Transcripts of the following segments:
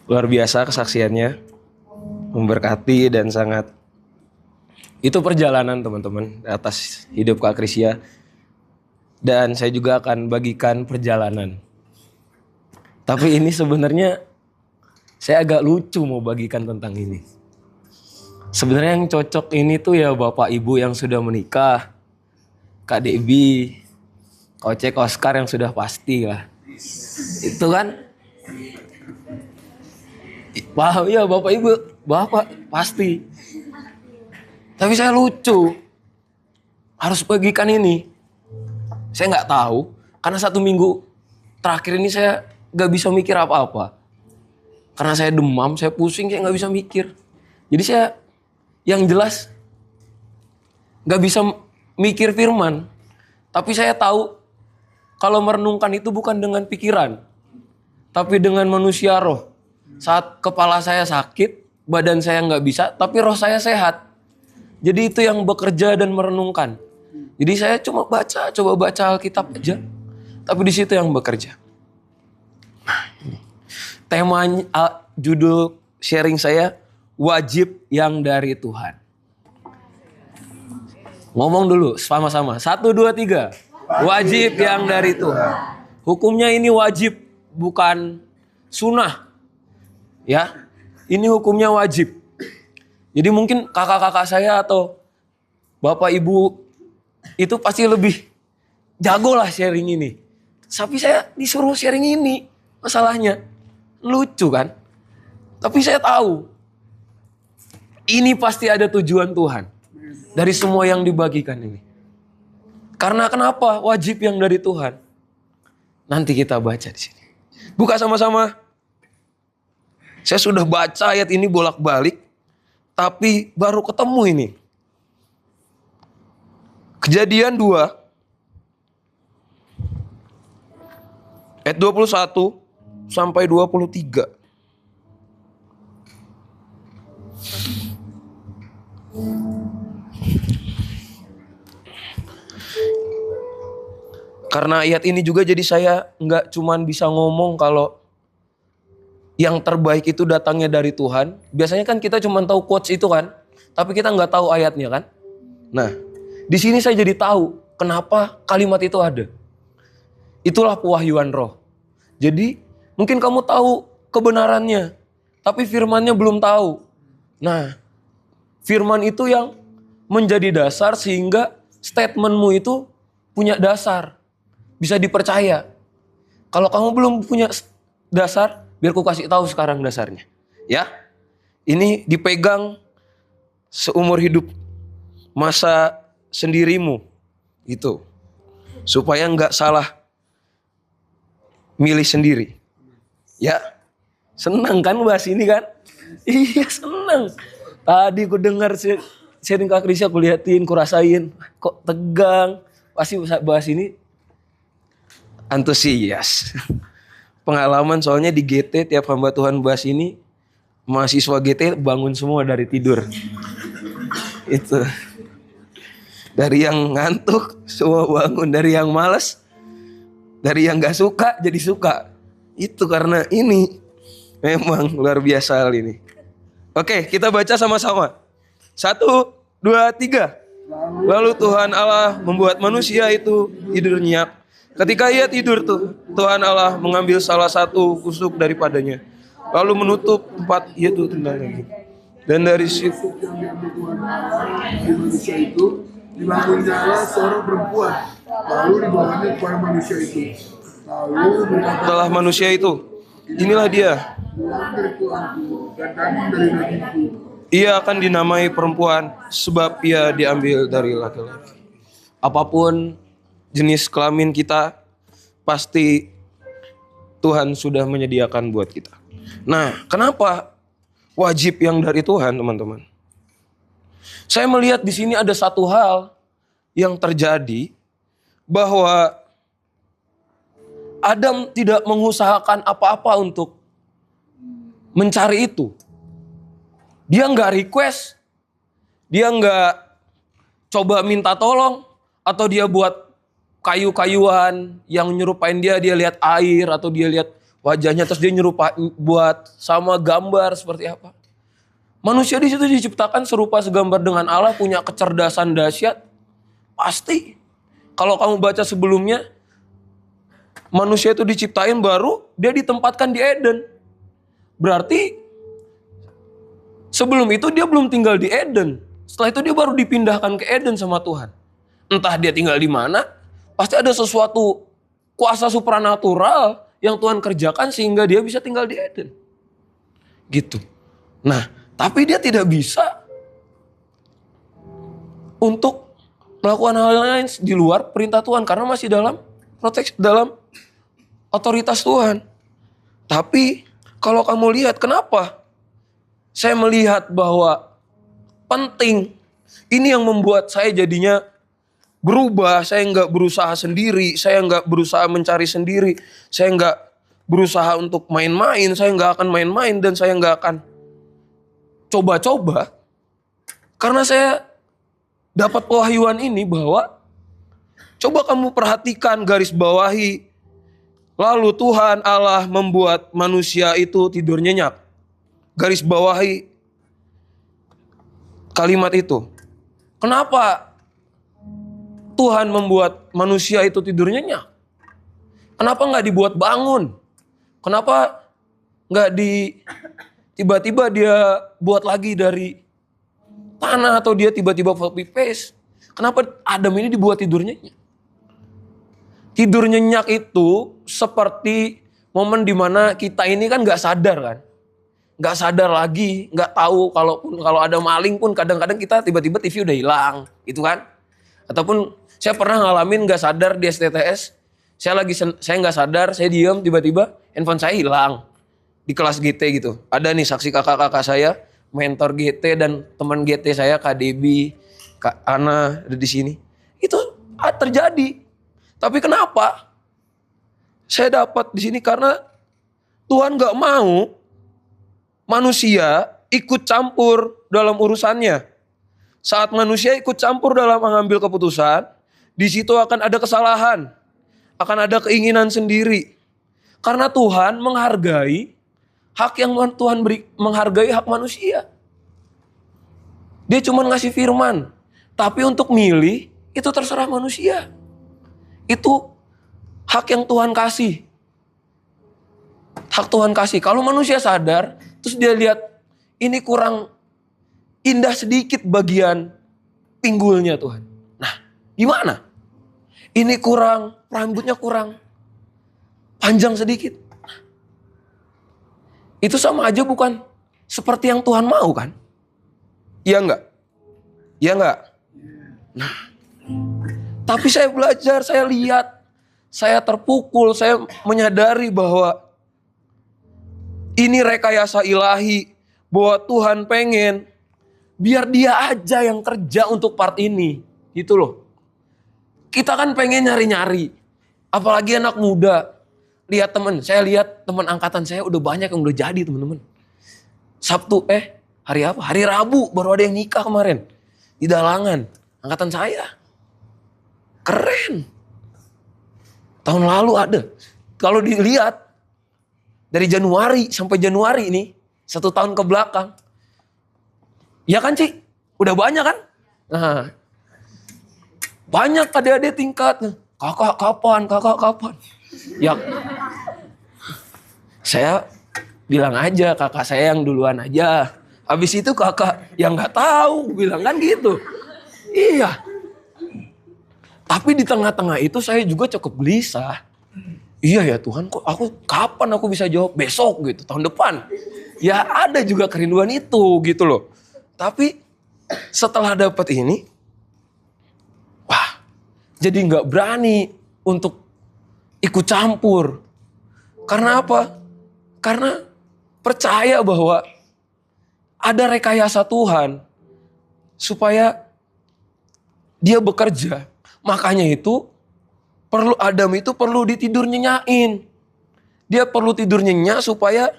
Luar biasa kesaksiannya, memberkati dan sangat. Itu perjalanan teman-teman atas hidup Kak Krisya. Dan saya juga akan bagikan perjalanan. Tapi ini sebenarnya saya agak lucu mau bagikan tentang ini. Sebenarnya yang cocok ini tuh ya Bapak Ibu yang sudah menikah, Kak Debbie, Kocek Oscar yang sudah pasti lah. Itu kan, paham ya Bapak Ibu, Bapak pasti. Tapi saya lucu, harus bagikan ini. Saya nggak tahu, karena 1 minggu terakhir ini saya nggak bisa mikir apa-apa. Karena saya demam, saya pusing, saya nggak bisa mikir. Jadi saya yang jelas nggak bisa mikir firman. Tapi saya tahu kalau merenungkan itu bukan dengan pikiran, tapi dengan manusia roh. Saat kepala saya sakit, badan saya nggak bisa, tapi roh saya sehat. Jadi itu yang bekerja dan merenungkan. Jadi saya cuma coba baca Alkitab aja. Tapi di situ yang bekerja. Nah, ini. Temanya, judul sharing saya, wajib yang dari Tuhan. Ngomong dulu sama-sama. 1, 2, 3. Wajib yang dari Tuhan. Hukumnya ini wajib, bukan sunnah. Ya, ini hukumnya wajib. Jadi mungkin kakak-kakak saya atau bapak ibu itu pasti lebih jago lah sharing ini. Tapi saya disuruh sharing ini. Masalahnya lucu kan? Tapi saya tahu ini pasti ada tujuan Tuhan dari semua yang dibagikan ini. Karena kenapa? Wajib yang dari Tuhan. Nanti kita baca di sini. Buka sama-sama. Saya sudah baca ayat ini bolak-balik, tapi baru ketemu ini. Kejadian 2 ayat 21 sampai 23. Karena ayat ini juga jadi saya nggak cuman bisa ngomong kalau yang terbaik itu datangnya dari Tuhan. Biasanya kan kita cuma tahu quotes itu kan, tapi kita nggak tahu ayatnya kan. Nah, di sini saya jadi tahu kenapa kalimat itu ada. Itulah pewahyuan roh. Jadi mungkin kamu tahu kebenarannya, tapi firmannya belum tahu. Nah, firman itu yang menjadi dasar sehingga statementmu itu punya dasar. Bisa dipercaya. Kalau kamu belum punya dasar, biar ku kasih tahu sekarang dasarnya. Ya, ini dipegang seumur hidup masa sendirimu. Gitu. Supaya nggak salah milih sendiri. Ya, senang kan bahas ini kan? Iya senang. Tadi ku dengar sharing Kak Krisya, ku liatin, ku rasain. Kok tegang. Pasti bahas ini antusias. Pengalaman soalnya di GT tiap hamba Tuhan bahas ini, mahasiswa GT bangun semua dari tidur. Itu. Dari yang ngantuk semua bangun, dari yang malas, dari yang gak suka jadi suka. Itu karena ini memang luar biasa hal ini. Oke, kita baca sama-sama. 1, 2, 3. Lalu Tuhan Allah membuat manusia itu tidur nyenyak. Ketika ia tidur tuh, Tuhan Allah mengambil salah satu kusuk daripadanya, lalu menutup tempat ia tuh tendang lagi. Dan dari situ manusia itu dibangunnya seorang perempuan, lalu dibawanya kepada manusia itu. Lalu setelah manusia itu, inilah dia. Tulang dari tuanku dan daging dari dagingku. Ia akan dinamai perempuan sebab ia diambil dari laki-laki. Apapun jenis kelamin kita, pasti Tuhan sudah menyediakan buat kita. Nah, kenapa wajib yang dari Tuhan, teman-teman? Saya melihat di sini ada satu hal yang terjadi, bahwa Adam tidak mengusahakan apa-apa untuk mencari itu. Dia nggak request, dia nggak coba minta tolong, atau dia buat kayu-kayuan yang nyerupain dia lihat air, atau dia lihat wajahnya, terus dia buat sama gambar seperti apa. Manusia di situ diciptakan serupa segambar dengan Allah, punya kecerdasan dahsyat. Pasti. Kalau kamu baca sebelumnya, manusia itu diciptain baru dia ditempatkan di Eden. Berarti sebelum itu dia belum tinggal di Eden. Setelah itu dia baru dipindahkan ke Eden sama Tuhan. Entah dia tinggal di mana, pasti ada sesuatu kuasa supranatural yang Tuhan kerjakan sehingga dia bisa tinggal di Eden. Gitu. Nah, tapi dia tidak bisa untuk melakukan hal lain di luar perintah Tuhan karena masih dalam dalam otoritas Tuhan. Tapi kalau kamu lihat kenapa saya melihat bahwa penting, ini yang membuat saya jadinya berubah. Saya nggak berusaha sendiri, saya nggak berusaha mencari sendiri, saya nggak berusaha untuk main-main, saya nggak akan main-main dan saya nggak akan coba-coba. Karena saya dapat pewahyuan ini bahwa coba kamu perhatikan, garis bawahi. Lalu Tuhan Allah membuat manusia itu tidur nyenyak. Garis bawahi kalimat itu. Kenapa Tuhan membuat manusia itu tidur nyenyak? Kenapa nggak dibuat bangun? Kenapa nggak tiba-tiba dia buat lagi dari tanah atau dia tiba-tiba copy paste? Kenapa Adam ini dibuat tidur nyenyak? Tidur nyenyak itu seperti momen dimana kita ini kan nggak sadar kan. Nggak sadar lagi, nggak tahu kalau ada maling pun kadang-kadang kita tiba-tiba TV udah hilang, gitu kan? Ataupun saya pernah ngalamin nggak sadar di STTS, saya nggak sadar, saya diam tiba-tiba handphone saya hilang di kelas GT gitu. Ada nih saksi kakak-kakak saya, mentor GT dan teman GT saya Kak Debi, Kak Ana ada di sini. Itu terjadi. Tapi kenapa? Saya dapat di sini karena Tuhan nggak mau manusia ikut campur dalam urusannya. Saat manusia ikut campur dalam mengambil keputusan, di situ akan ada kesalahan, akan ada keinginan sendiri. Karena Tuhan menghargai hak yang Tuhan beri, menghargai hak manusia. Dia cuma ngasih firman, tapi untuk milih itu terserah manusia. Itu hak yang Tuhan kasih. Hak Tuhan kasih. Kalau manusia sadar, terus dia lihat ini kurang indah sedikit bagian pinggulnya Tuhan. Nah, gimana? Ini kurang, rambutnya kurang panjang sedikit. Itu sama aja bukan seperti yang Tuhan mau kan? Iya enggak? Iya enggak? Nah, tapi saya belajar, saya lihat, saya terpukul, saya menyadari bahwa ini rekayasa ilahi, bahwa Tuhan pengen biar dia aja yang kerja untuk part ini, gitu loh. Kita kan pengen nyari-nyari, apalagi anak muda. Lihat saya lihat teman angkatan saya udah banyak yang udah jadi teman-teman. Hari apa? Hari Rabu baru ada yang nikah kemarin di Dalangan, angkatan saya. Keren. Tahun lalu ada. Kalau dilihat dari Januari sampai Januari ini 1 tahun ke belakang. Ya kan Ci? Udah banyak kan? Nah, banyak adik-adik tingkat. Kakak kapan? Ya, saya bilang aja kakak saya yang duluan aja. Habis itu kakak yang nggak tahu bilang kan gitu. Iya. Tapi di tengah-tengah itu saya juga cukup gelisah. Iya ya Tuhan, kapan aku bisa jawab? Besok gitu, tahun depan. Ya ada juga kerinduan itu gitu loh. Tapi setelah dapat ini, wah, jadi nggak berani untuk ikut campur. Karena apa? Karena percaya bahwa ada rekayasa Tuhan supaya dia bekerja. Makanya itu Adam itu perlu ditidur nyenyain. Dia perlu tidur nyenyak supaya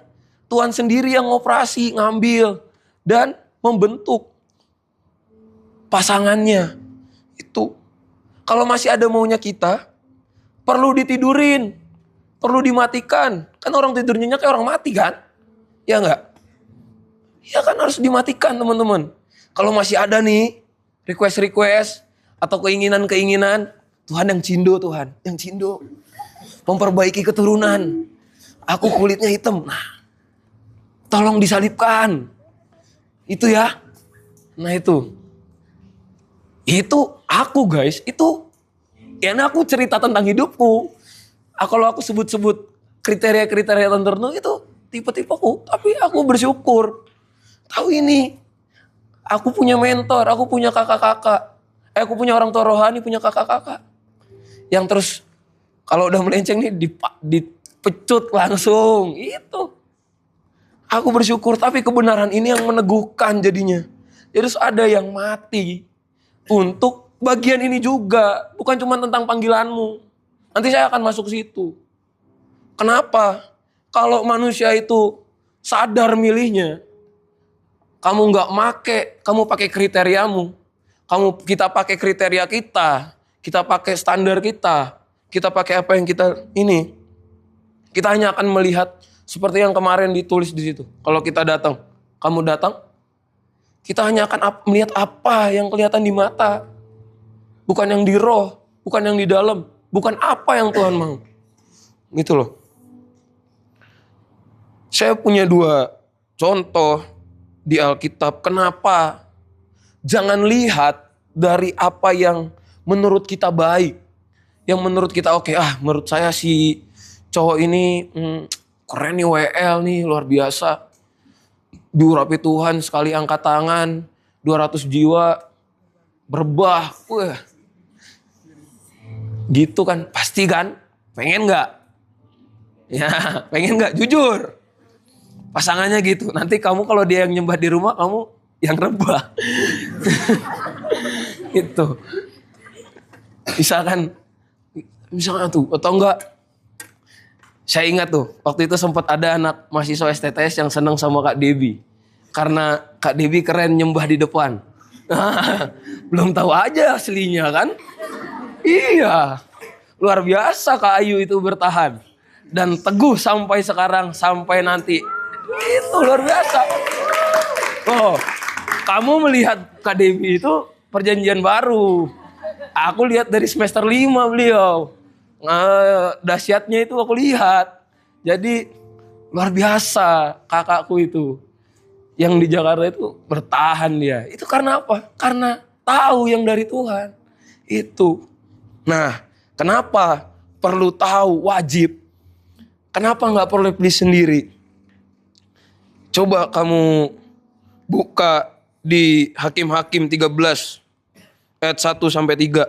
Tuhan sendiri yang ngoperasi, ngambil dan membentuk pasangannya. Itu kalau masih ada maunya kita, perlu ditidurin. perlu dimatikan. Kan orang tidur nyenyak kayak orang mati kan? Ya enggak? Ya kan harus dimatikan teman-teman. Kalau masih ada nih request-request atau keinginan-keinginan, Tuhan yang cindo Tuhan, yang cindo. Memperbaiki keturunan. Aku kulitnya hitam. Nah, tolong disalibkan. Itu ya. Nah itu. Itu aku guys, itu. Ya nah aku cerita tentang hidupku. Kalau aku sebut-sebut kriteria-kriteria tertentu itu tipe-tipeku. Tapi aku bersyukur. Tahu ini. Aku punya mentor, aku punya kakak-kakak. Aku punya orang tua rohani, punya kakak-kakak. Yang terus kalau udah melenceng nih dipecut langsung. Itu. Aku bersyukur, tapi kebenaran ini yang meneguhkan jadinya. Terus ada yang mati untuk bagian ini juga. Bukan cuma tentang panggilanmu. Nanti saya akan masuk situ. Kenapa? Kalau manusia itu sadar milihnya, kamu nggak make, kamu pakai kriteriamu. Kita pakai kriteria kita pakai standar kita pakai apa yang kita ini. Kita hanya akan melihat seperti yang kemarin ditulis di situ. Kalau kita datang, kamu datang, kita hanya akan melihat apa yang kelihatan di mata. Bukan yang di roh, bukan yang di dalam, bukan apa yang Tuhan mau. Gitu loh. Saya punya 2 contoh di Alkitab. Kenapa? Jangan lihat dari apa yang menurut kita baik. Yang menurut kita oke, menurut saya si cowok ini keren nih, WL nih, luar biasa. Diurapi Tuhan, sekali angkat tangan, 200 jiwa, berbah. Wah. Gitu kan, pasti kan? Pengen gak? Ya, pengen gak? Jujur. Pasangannya gitu. Nanti kamu kalau dia yang nyembah di rumah, kamu yang rebah. Gitu. Misalkan tuh, atau enggak, saya ingat tuh, waktu itu sempat ada anak mahasiswa STTS yang senang sama Kak Debbie. Karena Kak Debbie keren nyembah di depan. Belum tahu aja aslinya kan? Iya. Luar biasa Kak Ayu itu bertahan. Dan teguh sampai sekarang, sampai nanti. Itu luar biasa. Oh, kamu melihat Kak Debbie itu perjanjian baru. Aku lihat dari semester 5 beliau. Dahsyatnya itu aku lihat. Jadi luar biasa kakakku itu. Yang di Jakarta itu bertahan dia. Itu karena apa? Karena tahu yang dari Tuhan. Itu. Nah, kenapa perlu tahu? Wajib. Kenapa nggak perlu pilih sendiri? Coba kamu buka di Hakim-Hakim 13 ayat 1 sampai 3.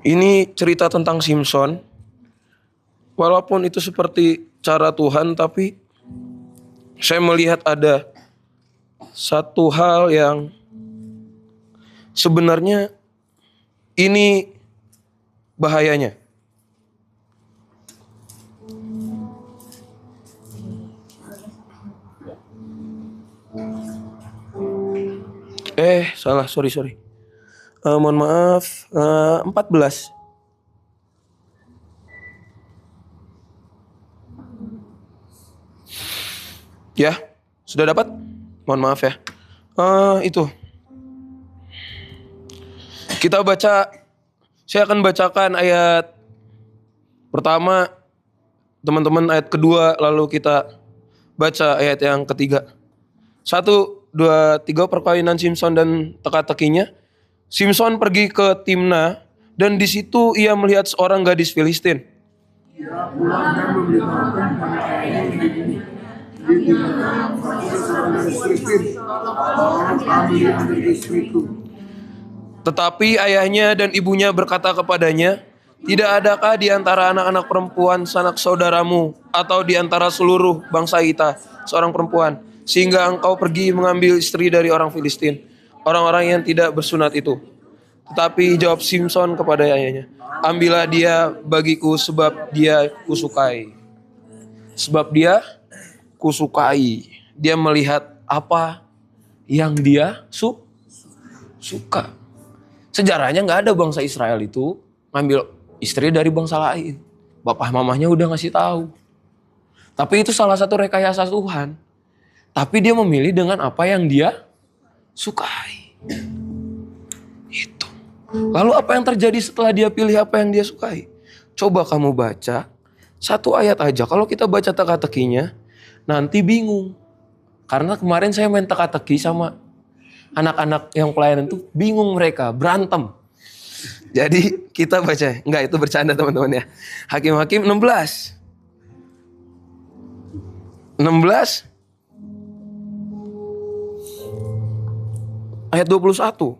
Ini cerita tentang Simson. Walaupun itu seperti cara Tuhan, tapi saya melihat ada satu hal yang sebenarnya ini bahayanya. Salah, sorry. Mohon maaf, 14. Ya, sudah dapat? Mohon maaf ya. Itu. Kita baca, saya akan bacakan ayat pertama, teman-teman ayat kedua, lalu kita baca ayat yang ketiga. 1, 2, 3 perkawinan Simson dan teka-tekinya. Simson pergi ke Timna dan di situ ia melihat seorang gadis Filistin. Ia pulang dan memberitahukan kepada ayahnya yang dibunuh. Di Timna, aku seorang gadis Filistin. Tolong ambil anak istriku. Tetapi ayahnya dan ibunya berkata kepadanya, tidak adakah di antara anak-anak perempuan sanak saudaramu atau di antara seluruh bangsa kita seorang perempuan, sehingga engkau pergi mengambil istri dari orang Filistin, orang-orang yang tidak bersunat itu? Tetapi jawab Simson kepada ayahnya, ambillah dia bagiku sebab dia kusukai. Sebab dia kusukai. Dia melihat apa yang dia suka. Sejarahnya nggak ada bangsa Israel itu ngambil istri dari bangsa lain. Bapak mamahnya udah ngasih tahu. Tapi itu salah satu rekayasa Tuhan. Tapi dia memilih dengan apa yang dia sukai. Itu. Lalu apa yang terjadi setelah dia pilih apa yang dia sukai? Coba kamu baca satu ayat aja. Kalau kita baca teka-tekinya, nanti bingung. Karena kemarin saya main teka-teki sama anak-anak yang pelayanan tuh bingung mereka, berantem. Jadi kita baca, enggak itu bercanda teman-teman ya. Hakim-Hakim 16 ayat 21.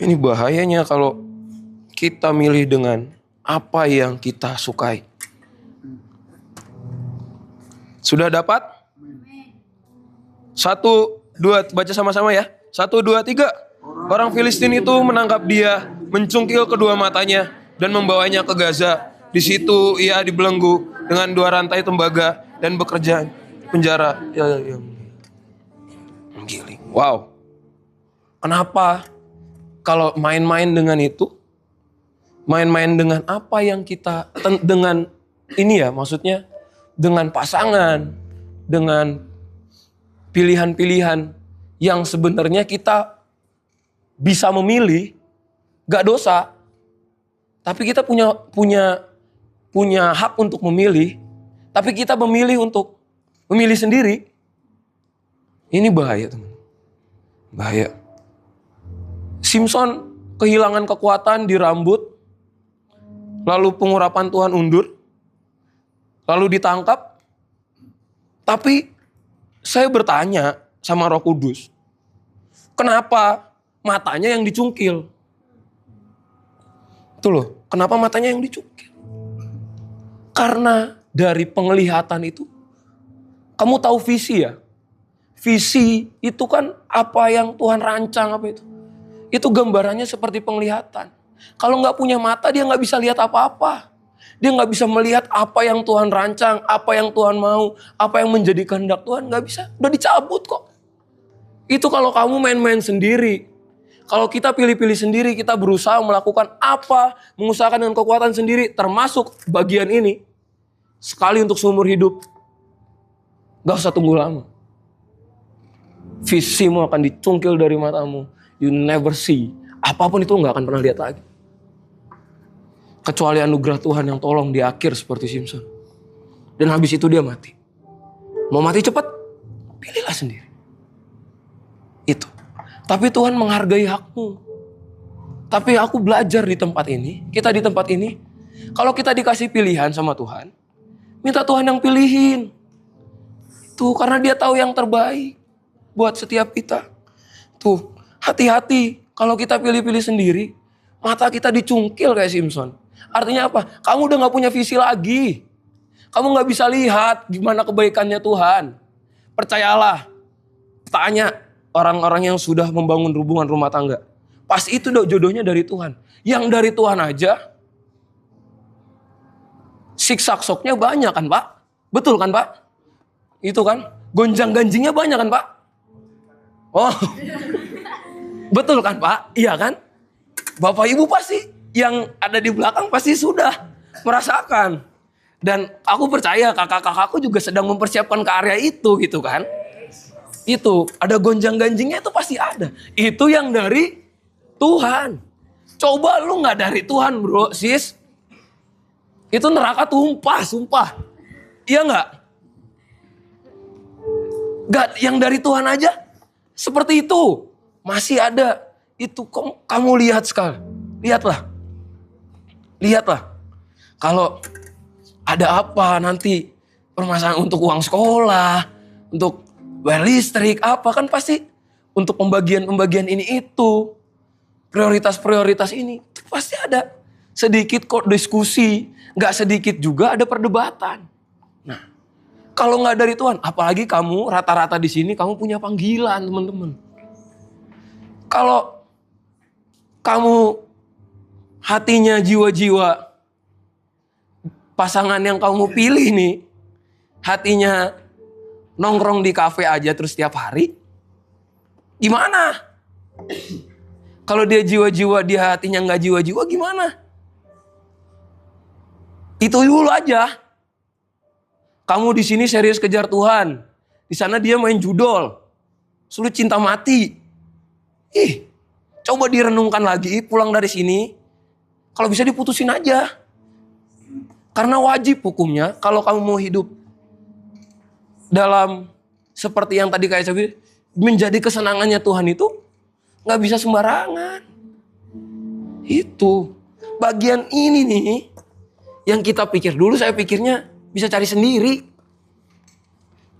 Ini bahayanya kalau kita milih dengan apa yang kita sukai. Sudah dapat? 1, 2, baca sama-sama ya. 1, 2, 3. Orang Filistin itu menangkap dia, mencungkil kedua matanya, dan membawanya ke Gaza. Di situ ia dibelenggu dengan 2 rantai tembaga dan bekerja penjara. Giling. Wow. Kenapa kalau main-main dengan itu, main-main dengan apa yang kita, dengan ini ya maksudnya, dengan pasangan, dengan pilihan-pilihan yang sebenarnya kita bisa memilih, gak dosa. Tapi kita punya hak untuk memilih, tapi kita memilih untuk memilih sendiri. Ini bahaya teman. Bahaya. Simson kehilangan kekuatan di rambut, lalu pengurapan Tuhan undur, lalu ditangkap. Tapi saya bertanya sama Roh Kudus, kenapa matanya yang dicungkil? Itu loh, kenapa matanya yang dicungkil? Karena dari penglihatan itu, kamu tahu visi ya? Visi itu kan apa yang Tuhan rancang apa itu? Itu gambarannya seperti penglihatan. Kalau nggak punya mata dia nggak bisa lihat apa-apa. Dia nggak bisa melihat apa yang Tuhan rancang, apa yang Tuhan mau, apa yang menjadi kehendak Tuhan, nggak bisa. Udah dicabut kok. Itu kalau kamu main-main sendiri. Kalau kita pilih-pilih sendiri, kita berusaha melakukan apa, mengusahakan dengan kekuatan sendiri, termasuk bagian ini. Sekali untuk seumur hidup. Gak usah tunggu lama. Visimu akan dicungkil dari matamu. You never see. Apapun itu gak akan pernah lihat lagi. Kecuali anugerah Tuhan yang tolong di akhir seperti Simson. Dan habis itu dia mati. Mau mati cepat? Pilihlah sendiri. Itu. Tapi Tuhan menghargai hakmu. Tapi aku belajar di tempat ini, kita di tempat ini, kalau kita dikasih pilihan sama Tuhan, minta Tuhan yang pilihin. Tuh, karena dia tahu yang terbaik buat setiap kita. Tuh, hati-hati kalau kita pilih-pilih sendiri, mata kita dicungkil kayak Simson. Artinya apa? Kamu udah gak punya visi lagi. Kamu gak bisa lihat gimana kebaikannya Tuhan. Percayalah, tanya orang-orang yang sudah membangun hubungan rumah tangga. Pas itu jodohnya dari Tuhan. Yang dari Tuhan aja, siksak-soknya banyak kan Pak? Betul kan Pak? Itu kan? Gonjang-ganjingnya banyak kan Pak? Oh, betul kan Pak? Iya kan? Bapak Ibu pasti yang ada di belakang pasti sudah merasakan. Dan aku percaya kakak-kakakku juga sedang mempersiapkan ke area itu gitu kan. Itu ada gonjang-ganjingnya itu pasti ada. Itu yang dari Tuhan. Coba lu gak dari Tuhan bro, sis. Itu neraka tumpah, sumpah. Iya gak? Gak, yang dari Tuhan aja seperti itu. Masih ada. Itu kamu lihat sekali. Lihatlah. Lihatlah. Kalau ada apa nanti permasalahan untuk uang sekolah, untuk bayar listrik, apa kan pasti untuk pembagian-pembagian ini itu. Prioritas-prioritas ini itu pasti ada. Sedikit kok diskusi, gak sedikit juga ada perdebatan. Nah, kalau gak dari Tuhan, apalagi kamu rata-rata di sini kamu punya panggilan teman-teman. Kalau kamu hatinya jiwa-jiwa pasangan yang kamu pilih nih, hatinya nongkrong di kafe aja terus tiap hari, gimana? Kalau dia jiwa-jiwa, dia hatinya nggak jiwa-jiwa, gimana? Itu dulu aja. Kamu di sini serius kejar Tuhan, di sana dia main judol, sulit cinta mati. Coba direnungkan lagi, pulang dari sini, kalau bisa diputusin aja. Karena wajib hukumnya, kalau kamu mau hidup dalam seperti yang tadi kayak saya bilang, menjadi kesenangannya Tuhan itu nggak bisa sembarangan. Itu bagian ini nih yang kita pikir dulu, saya pikirnya bisa cari sendiri.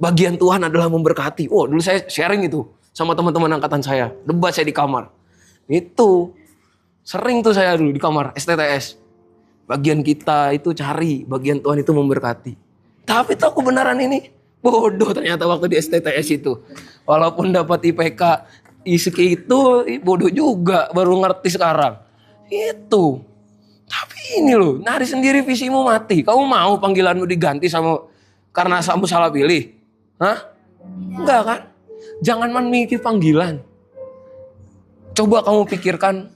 Bagian Tuhan adalah memberkati. Dulu saya sharing itu sama teman-teman angkatan saya, debat saya di kamar. Itu sering tuh saya dulu di kamar STTS. Bagian kita itu cari, bagian Tuhan itu memberkati. Tapi tahu kebenaran ini bodoh ternyata waktu di STTS itu. Walaupun dapat IPK segitu, bodoh juga, baru ngerti sekarang. Itu. Tapi ini loh, nari sendiri visimu mati. Kamu mau panggilanmu diganti karena kamu salah pilih? Hah? Enggak kan? Jangan memikir panggilan. Coba kamu pikirkan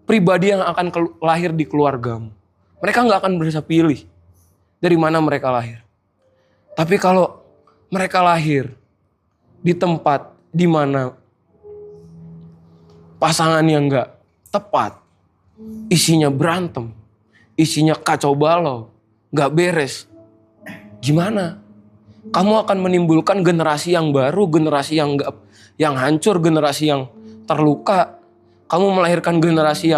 pribadi yang akan lahir di keluargamu. Mereka nggak akan bisa pilih dari mana mereka lahir. Tapi kalau mereka lahir di tempat di mana pasangan yang nggak tepat, isinya berantem, isinya kacau balau, nggak beres, gimana? Kamu akan menimbulkan generasi yang baru, generasi yang hancur, generasi yang terluka. Kamu melahirkan generasi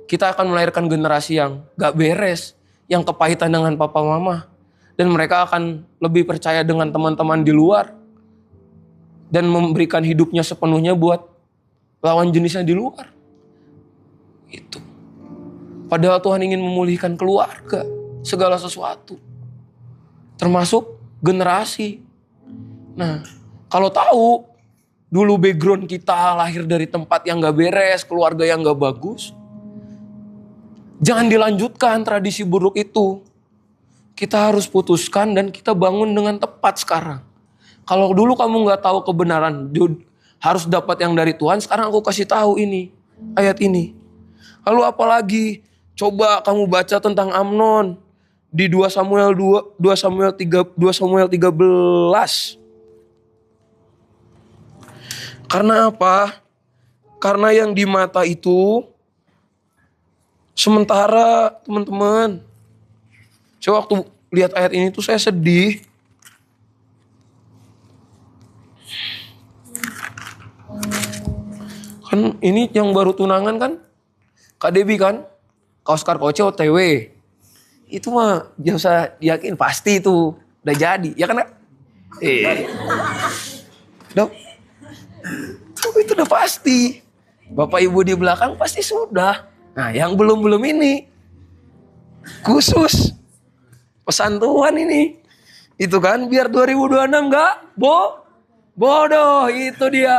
kita akan melahirkan generasi yang gak beres, yang kepahitan dengan papa mama. Dan mereka akan lebih percaya dengan teman-teman di luar. Dan memberikan hidupnya sepenuhnya buat lawan jenisnya di luar. Itu. Padahal Tuhan ingin memulihkan keluarga, segala sesuatu. Termasuk generasi. Nah, kalau tahu dulu background kita lahir dari tempat yang gak beres, keluarga yang gak bagus, jangan dilanjutkan tradisi buruk itu. Kita harus putuskan dan kita bangun dengan tepat sekarang. Kalau dulu kamu gak tahu kebenaran, harus dapat yang dari Tuhan, sekarang aku kasih tahu ini, ayat ini. Lalu apalagi, coba kamu baca tentang Amnon di 2 Samuel 13. Karena apa? Karena yang di mata itu sementara, teman-teman. Saya waktu lihat ayat ini tuh saya sedih. Kan ini yang baru tunangan kan? Kak Debbie kan? Kak Oscar Koce OTW. Itu mah gak usah yakin, pasti itu udah jadi. Ya kan? Itu udah pasti. Bapak Ibu di belakang pasti sudah. Nah, yang belum ini khusus pesan Tuhan ini. Itu kan biar 2026 enggak bodoh, itu dia.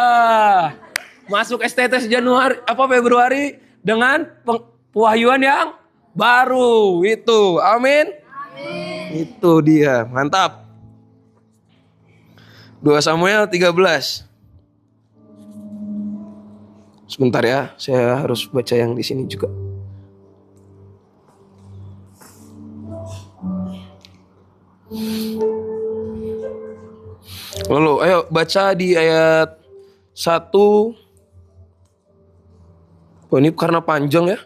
Masuk STTS Februari dengan pewahyuan yang baru. Itu. Amin. Itu dia. Mantap. 2 Samuel 13. Sebentar ya, saya harus baca yang di sini juga. Lalu, ayo baca di ayat 1. Ini karena panjang ya.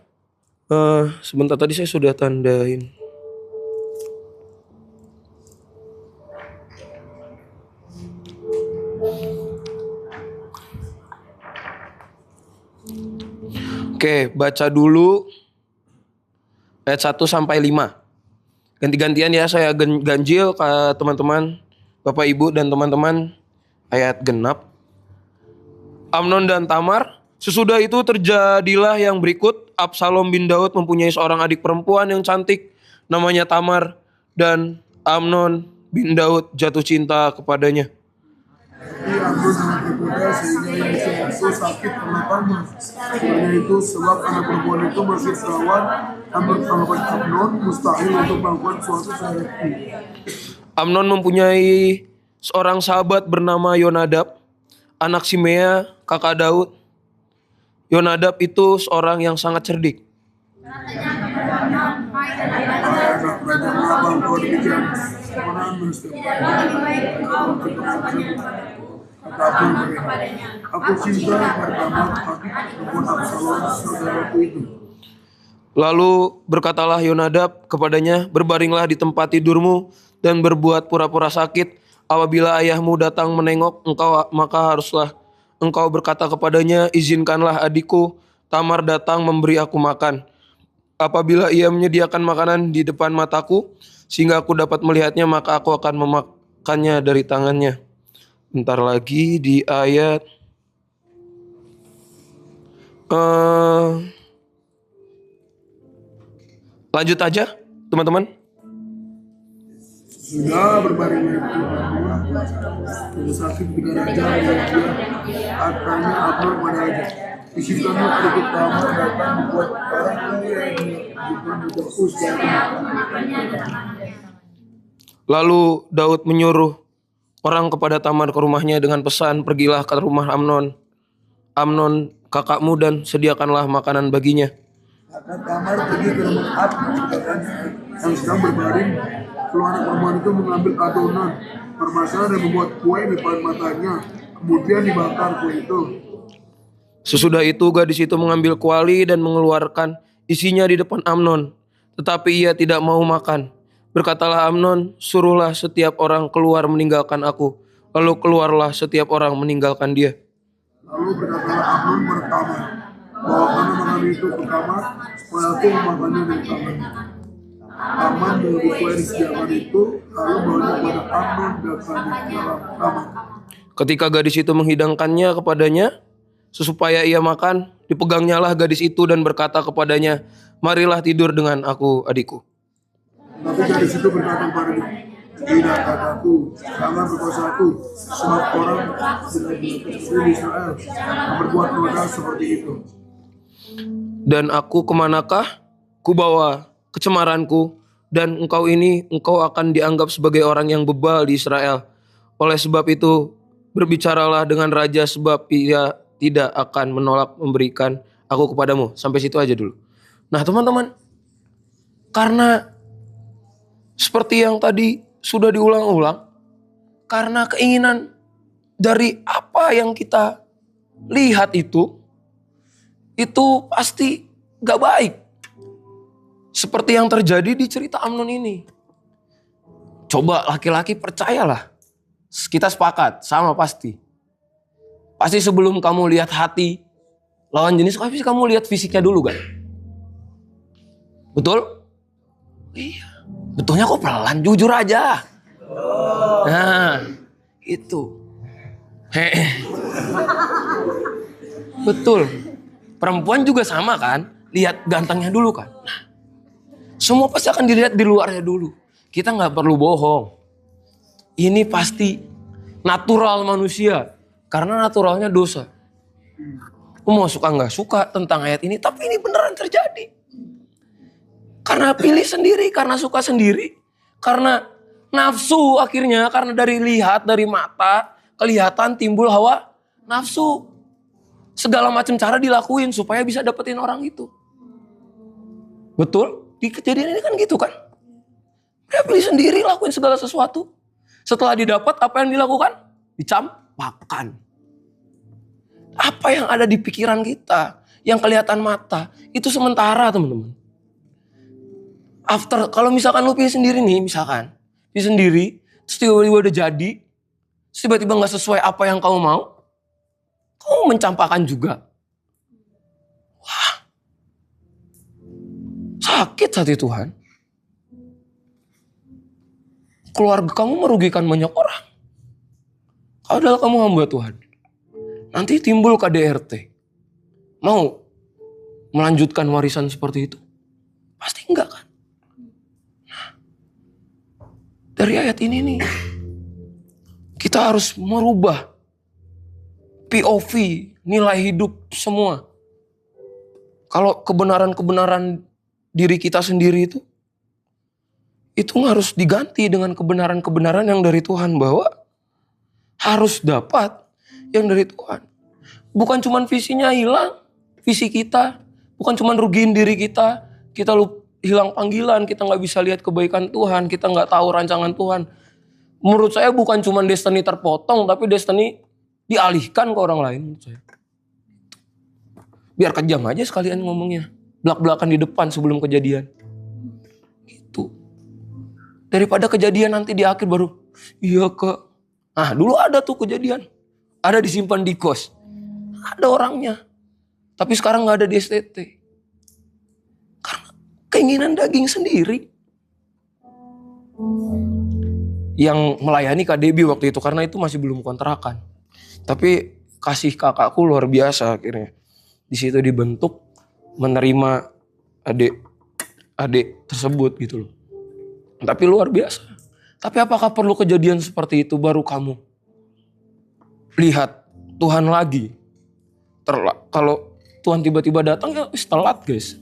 Sebentar, tadi saya sudah tandain. Oke, baca dulu ayat 1 sampai 5. Ganti-gantian ya, saya ganjil ke teman-teman, Bapak Ibu dan teman-teman, ayat genap. Amnon dan Tamar. Sesudah itu terjadilah yang berikut. Absalom bin Daud mempunyai seorang adik perempuan yang cantik, namanya Tamar, dan Amnon bin Daud jatuh cinta kepadanya. Ia ambil dengan tergoda sehingga yang disebut itu sakit karena Tamar. Karena itu sebab anak perempuan itu masih perawan, melakukan Amnon mustahil untuk melakukan suatu sesuatu. Amnon mempunyai seorang sahabat bernama Yonadab, anak Simea, kakak Daud. Yonadab itu seorang yang sangat cerdik. Aku cinta pertama hati perempuan Absalom saudaraku itu. Lalu berkatalah Yonadab kepadanya, berbaringlah di tempat tidurmu dan berbuat pura-pura sakit. Apabila ayahmu datang menengok engkau, maka haruslah engkau berkata kepadanya, izinkanlah adikku Tamar datang memberi aku makan. Apabila ia menyediakan makanan di depan mataku, sehingga aku dapat melihatnya, maka aku akan memakannya dari tangannya. Bentar lagi di ayat lanjut aja teman-teman. Sudah berbaring itu sakit dengan raja katanya Abner pada raja, izinkanlah adikku Tamar datang membuat orang kaya yang diberkus dari. Lalu Daud menyuruh orang kepada Tamar ke rumahnya dengan pesan, pergilah ke rumah Amnon kakakmu dan sediakanlah makanan baginya. Maka Tamar pergi ke rumah Abner yang sedang berbaring. Keluar perempuan itu mengambil adonan permasalahan dan membuat kue di depan matanya, kemudian dibakar kue itu. Sesudah itu gadis itu mengambil kuali dan mengeluarkan isinya di depan Amnon, tetapi ia tidak mau makan. Berkatalah Amnon, suruhlah setiap orang keluar meninggalkan aku. Lalu keluarlah setiap orang meninggalkan dia. Lalu berkatalah Amnon kepada Tamar, bawakan makanan itu ke kamar, supaya aku memakannya dari tangannya. Tamar mengambil kue disediakan itu, lalu bawanya kepada Amnon dan dalam kamar. Ketika gadis itu menghidangkannya kepadanya, supaya ia makan, dipegangnyalah gadis itu dan berkata kepadanya, marilah tidur dengan aku, adikku. Tapi gadis itu berkata kepadanya, tidak kataku, jangan berkuasa aku, sebab orang tidak di Israel yang berbuat noda seperti itu. Dan aku kemanakah? Kubawa kecemaranku, dan engkau akan dianggap sebagai orang yang bebal di Israel. Oleh sebab itu, berbicaralah dengan raja, sebab ia tidak akan menolak memberikan aku kepadamu. Sampai situ aja dulu. Nah teman-teman, karena seperti yang tadi sudah diulang-ulang, karena keinginan dari apa yang kita lihat itu pasti gak baik. Seperti yang terjadi di cerita Amnon ini. Coba laki-laki percayalah. Kita sepakat, sama pasti. Pasti sebelum kamu lihat hati lawan jenis, pasti kamu lihat fisiknya dulu kan? Betul? Iya. Betulnya kok pelan, jujur aja. Nah, itu. Betul. Perempuan juga sama kan? Lihat gantengnya dulu kan? Nah, semua pasti akan dilihat di luarnya dulu. Kita gak perlu bohong. Ini pasti natural manusia. Karena naturalnya dosa. Aku mau suka gak suka tentang ayat ini. Tapi ini beneran terjadi. Karena pilih sendiri, karena suka sendiri. Karena nafsu akhirnya. Karena dari lihat, dari mata, kelihatan timbul hawa nafsu. Segala macam cara dilakuin supaya bisa dapetin orang itu. Betul? Di kejadian ini kan gitu kan. Dia pilih sendiri, lakuin segala sesuatu. Setelah didapat, apa yang dilakukan? Dicampakkan. Apa yang ada di pikiran kita, yang kelihatan mata, itu sementara teman-teman. Kalau misalkan lu pilih sendiri nih, pilih sendiri, terus tiba-tiba udah jadi, terus tiba-tiba gak sesuai apa yang kamu mau, kamu mencampakkan juga. Wah, sakit hati Tuhan. Keluarga kamu merugikan banyak orang. Padahal kamu hamba Tuhan. Nanti timbul KDRT. Mau melanjutkan warisan seperti itu? Pasti enggak kan? Nah, dari ayat ini nih, kita harus merubah POV, nilai hidup semua. Kalau kebenaran-kebenaran diri kita sendiri itu harus diganti dengan kebenaran-kebenaran yang dari Tuhan, bahwa harus dapat yang dari Tuhan. Bukan cuman visinya hilang, visi kita. Bukan cuman rugiin diri kita. Kita hilang panggilan, kita gak bisa lihat kebaikan Tuhan. Kita gak tahu rancangan Tuhan. Menurut saya bukan cuman destiny terpotong, tapi destiny dialihkan ke orang lain. Menurut saya. Biar kejam aja sekalian ngomongnya. Belak-belakan di depan sebelum kejadian. Gitu. Daripada kejadian nanti di akhir baru, iya Kak. Nah dulu ada tuh kejadian. Ada disimpan di kos. Ada orangnya. Tapi sekarang gak ada di STT. Karena keinginan daging sendiri. Yang melayani KDB waktu itu. Karena itu masih belum kontrakan. Tapi kasih kakakku luar biasa akhirnya. Di situ dibentuk menerima adik tersebut gitu loh. Tapi luar biasa. Tapi apakah perlu kejadian seperti itu baru kamu lihat Tuhan lagi? Kalau Tuhan tiba-tiba datang ya telat guys.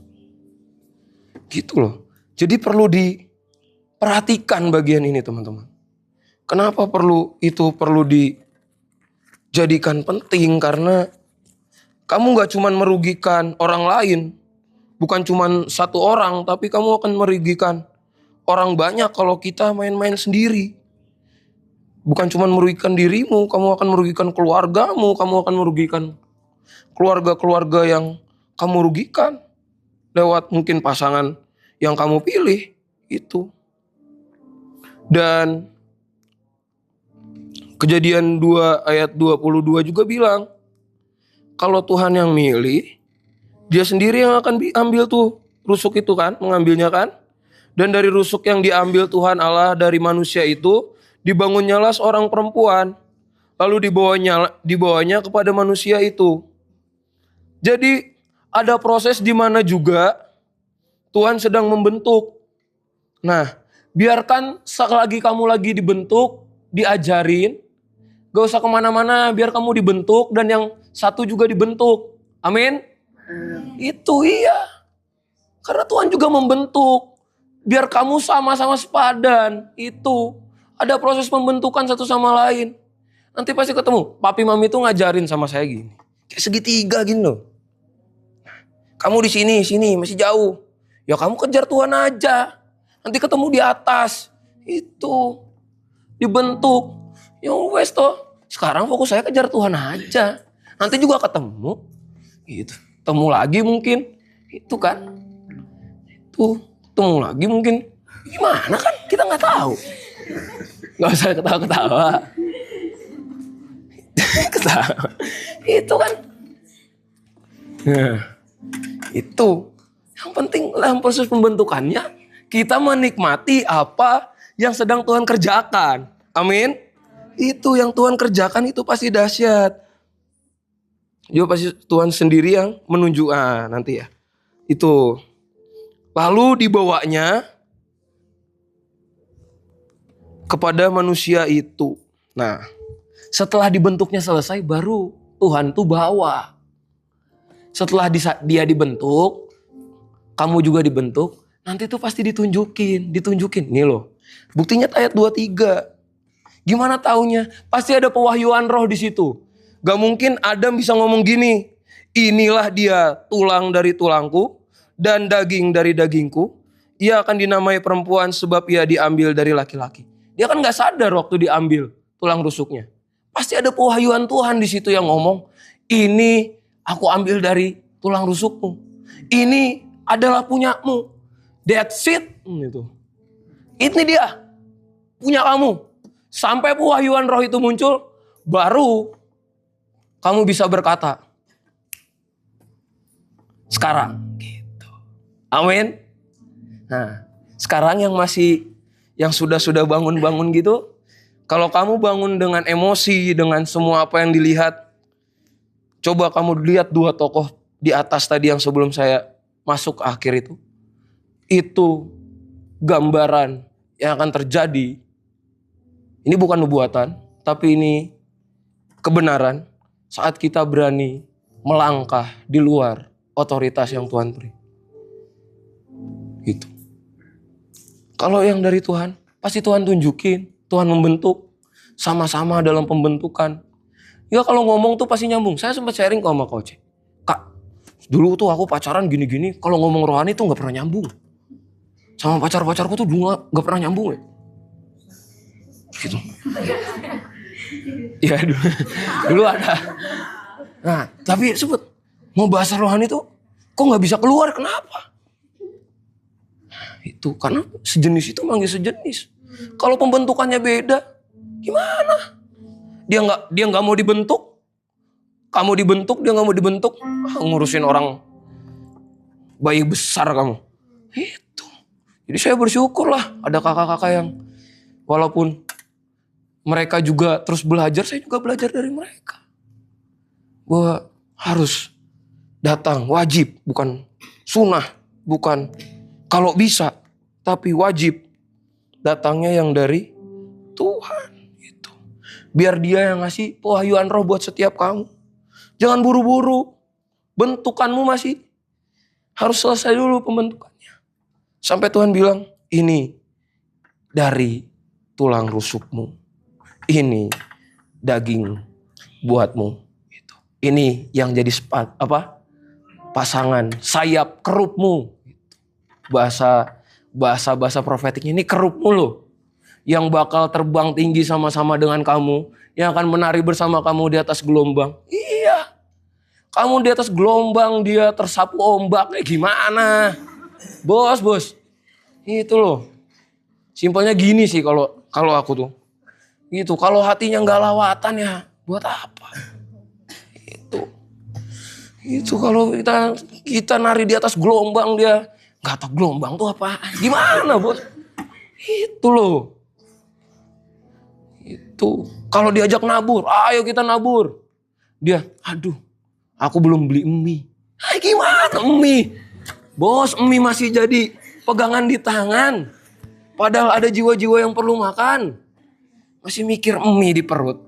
Gitu loh. Jadi perlu diperhatikan bagian ini teman-teman. Kenapa perlu dijadikan penting? Karena kamu gak cuma merugikan orang lain. Bukan cuma satu orang, tapi kamu akan merugikan orang banyak kalau kita main-main sendiri. Bukan cuma merugikan dirimu, kamu akan merugikan keluargamu, kamu akan merugikan keluarga-keluarga yang kamu rugikan. Lewat mungkin pasangan yang kamu pilih, itu. Dan Kejadian 2 ayat 22 juga bilang, kalau Tuhan yang milih, dia sendiri yang akan ambil tuh rusuk itu kan, mengambilnya kan. Dan dari rusuk yang diambil Tuhan Allah dari manusia itu, dibangunnyalah seorang perempuan. Lalu dibawanya kepada manusia itu. Jadi ada proses di mana juga Tuhan sedang membentuk. Nah, biarkan selagi kamu lagi dibentuk, diajarin. Gak usah kemana-mana, biar kamu dibentuk dan yang satu juga dibentuk. Amin. Itu iya. Karena Tuhan juga membentuk. Biar kamu sama-sama sepadan. Itu. Ada proses pembentukan satu sama lain. Nanti pasti ketemu. Papi mami tuh ngajarin sama saya gini. Kayak segitiga gini loh. Kamu di sini masih jauh. Ya kamu kejar Tuhan aja. Nanti ketemu di atas. Itu. Dibentuk. Ya wes toh. Sekarang fokus saya kejar Tuhan aja. Nanti juga ketemu. Gitu. Ketemu lagi mungkin. Itu kan. Itu. Ketemu lagi mungkin. Gimana kan? Kita gak tahu. Gak usah ketawa-ketawa. Ketawa. Itu kan. Nah, itu. Yang penting dalam proses pembentukannya, kita menikmati apa yang sedang Tuhan kerjakan. Amin. Itu yang Tuhan kerjakan itu pasti dahsyat. Juga pasti Tuhan sendiri yang menunjuk. Nanti ya. Itu. Lalu dibawanya kepada manusia itu. Nah, setelah dibentuknya selesai baru Tuhan tuh bawa. Setelah dia dibentuk, kamu juga dibentuk, nanti tuh pasti ditunjukin. Nih loh. Buktinya ayat 23. Gimana taunya? Pasti ada pewahyuan roh di situ. Gak mungkin Adam bisa ngomong gini. Inilah dia tulang dari tulangku dan daging dari dagingku. Ia akan dinamai perempuan sebab ia diambil dari laki-laki. Dia kan gak sadar waktu diambil tulang rusuknya. Pasti ada pewahyuan Tuhan di situ yang ngomong. Ini aku ambil dari tulang rusukmu. Ini adalah punyamu. That's it. Ini dia. Punya kamu. Sampai pewahyuan roh itu muncul, baru kamu bisa berkata. Sekarang. Gitu. Amin. Nah, sekarang yang sudah bangun-bangun gitu, kalau kamu bangun dengan emosi, dengan semua apa yang dilihat, coba kamu lihat 2 tokoh di atas tadi yang sebelum saya masuk ke akhir itu. Itu gambaran yang akan terjadi. Ini bukan nubuatan, tapi ini kebenaran saat kita berani melangkah di luar otoritas yang Tuhan beri. Gitu. Kalau yang dari Tuhan, pasti Tuhan tunjukin, Tuhan membentuk. sama-sama dalam pembentukan. Ya kalau ngomong tuh pasti nyambung. Saya sempat sharing kok sama Coach. Kak, dulu tuh aku pacaran gini-gini, kalau ngomong rohani tuh gak pernah nyambung. Sama pacar-pacarku tuh dulu gak pernah nyambung ya. Gitu. Ya dulu ada. Nah, tapi sebut mau bahasa rohani tuh kok gak bisa keluar, kenapa? Itu karena sejenis itu manggil sejenis. Kalau pembentukannya beda, gimana? Dia nggak mau dibentuk, kamu dibentuk, dia nggak mau dibentuk. Ngurusin orang bayi besar kamu. Itu. Jadi saya bersyukur lah ada kakak-kakak yang walaupun mereka juga terus belajar, saya juga belajar dari mereka. Bahwa harus datang, wajib, bukan sunnah, bukan kalau bisa, tapi wajib datangnya yang dari Tuhan. Gitu. Biar dia yang ngasih pewahyuan roh buat setiap kamu. Jangan buru-buru. Bentukanmu masih harus selesai dulu pembentukannya. Sampai Tuhan bilang, ini dari tulang rusukmu. Ini daging buatmu. Gitu. Ini yang jadi pasangan sayap kerupmu. Bahasa profetiknya ini kerupmu loh. Yang bakal terbang tinggi sama-sama dengan kamu. Yang akan menari bersama kamu di atas gelombang. Iya. Kamu di atas gelombang, dia tersapu ombak. Gimana? Bos. Itu loh. Simpelnya gini sih kalau aku tuh. Gitu. Kalau hatinya nggak lawatan ya buat apa? Itu kalau kita nari di atas gelombang, dia nggak tahu gelombang tuh apa. Gimana bos? Itu loh. Itu kalau diajak nabur, ayo kita nabur. Dia, aduh, aku belum beli mie. Gimana mie? Bos, mie masih jadi pegangan di tangan. Padahal ada jiwa-jiwa yang perlu makan. Masih mikir mie di perut.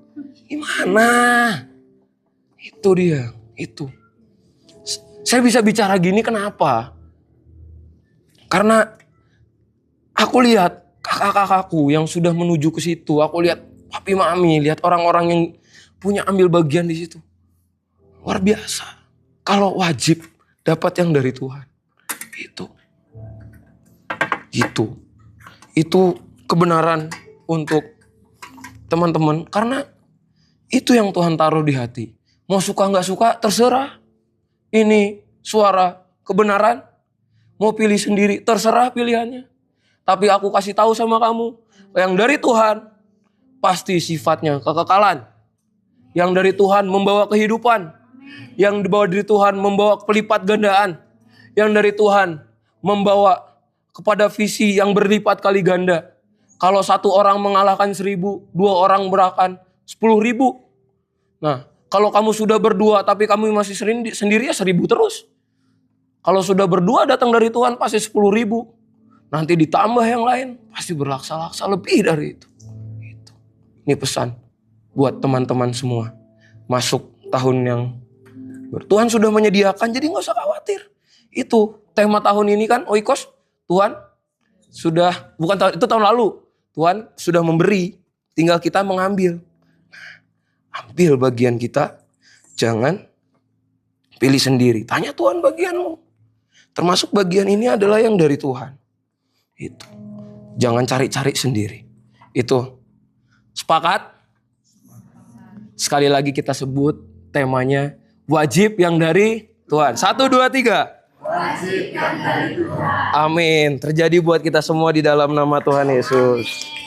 Gimana? Itu dia, itu. Saya bisa bicara gini kenapa? Karena aku lihat kakak-kakakku yang sudah menuju ke situ. Aku lihat papi mami, lihat orang-orang yang punya ambil bagian di situ. Luar biasa. Kalau wajib dapat yang dari Tuhan. Itu kebenaran untuk teman-teman. Karena itu yang Tuhan taruh di hati. Mau suka gak suka terserah. Ini suara kebenaran. Mau pilih sendiri terserah pilihannya. Tapi aku kasih tahu sama kamu. Yang dari Tuhan pasti sifatnya kekekalan. Yang dari Tuhan membawa kehidupan. Yang dibawa dari Tuhan membawa pelipat gandaan. Yang dari Tuhan membawa kepada visi yang berlipat kali ganda. Kalau satu orang mengalahkan 1.000, 2 orang berakan 10.000. Nah, kalau kamu sudah berdua tapi kamu masih sendiri ya 1.000 terus. Kalau sudah berdua datang dari Tuhan pasti 10.000. Nanti ditambah yang lain pasti berlaksa-laksa lebih dari itu. Ini pesan buat teman-teman semua. Masuk tahun yang Tuhan sudah menyediakan, jadi gak usah khawatir. Itu tema tahun ini kan, Oikos, Tuhan sudah, itu tahun lalu. Tuhan sudah memberi, tinggal kita mengambil. Ambil bagian kita, jangan pilih sendiri. Tanya Tuhan bagianmu. Termasuk bagian ini adalah yang dari Tuhan. Itu. Jangan cari-cari sendiri. Itu. Sepakat? Sekali lagi kita sebut temanya wajib yang dari Tuhan. 1, 2, 3. Wajib yang dari Tuhan. Amin. Terjadi buat kita semua di dalam nama Tuhan Yesus.